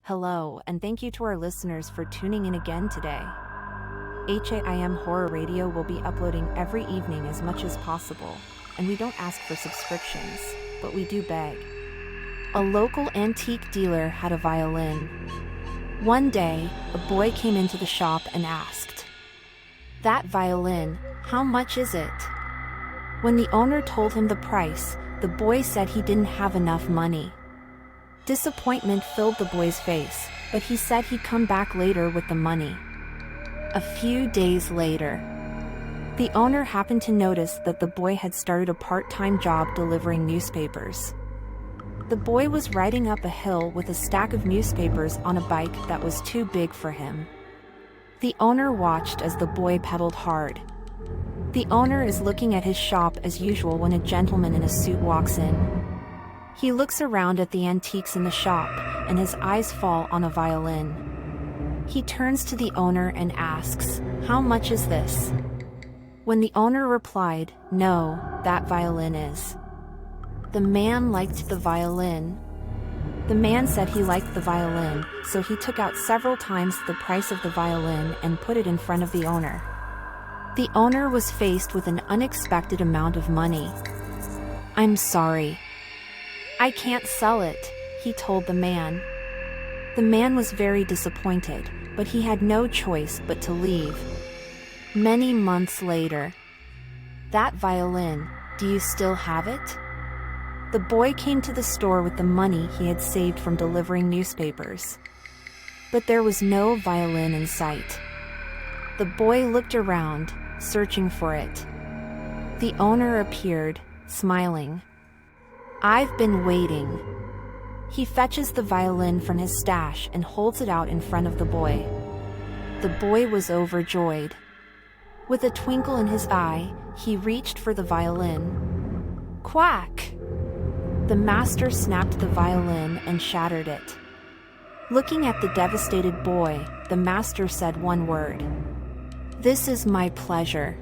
Hello, and thank you to our listeners for tuning in again today. HAIM Horror Radio will be uploading every evening as much as possible, and we don't ask for subscriptions, but we do beg. A local antique dealer had a violin. One day, a boy came into the shop and asked, "That violin, how much is it?" When the owner told him the price, the boy said he didn't have enough money. Disappointment filled the boy's face, but he said he'd come back later with the money. A few days later, the owner happened to notice that the boy had started a part-time job delivering newspapers. The boy was riding up a hill with a stack of newspapers on a bike that was too big for him. The owner watched as the boy pedaled hard. The owner is looking at his shop as usual when a gentleman in a suit walks in. He looks around at the antiques in the shop, and his eyes fall on a violin. He turns to the owner and asks, "How much is this?" When the owner replied, "No, that violin is." The man liked the violin. The man said he liked the violin, so he took out several times the price of the violin and put it in front of the owner. The owner was faced with an unexpected amount of money. "I'm sorry. I can't sell it," he told the man. The man was very disappointed, but he had no choice but to leave. Many months later, "That violin, do you still have it?" The boy came to the store with the money he had saved from delivering newspapers. But there was no violin in sight. The boy looked around, searching for it. The owner appeared, smiling. "I've been waiting." He fetches the violin from his stash and holds it out in front of the boy. The boy was overjoyed. With a twinkle in his eye, he reached for the violin. Quack! The master snapped the violin and shattered it. Looking at the devastated boy, the master said one word. "This is my pleasure."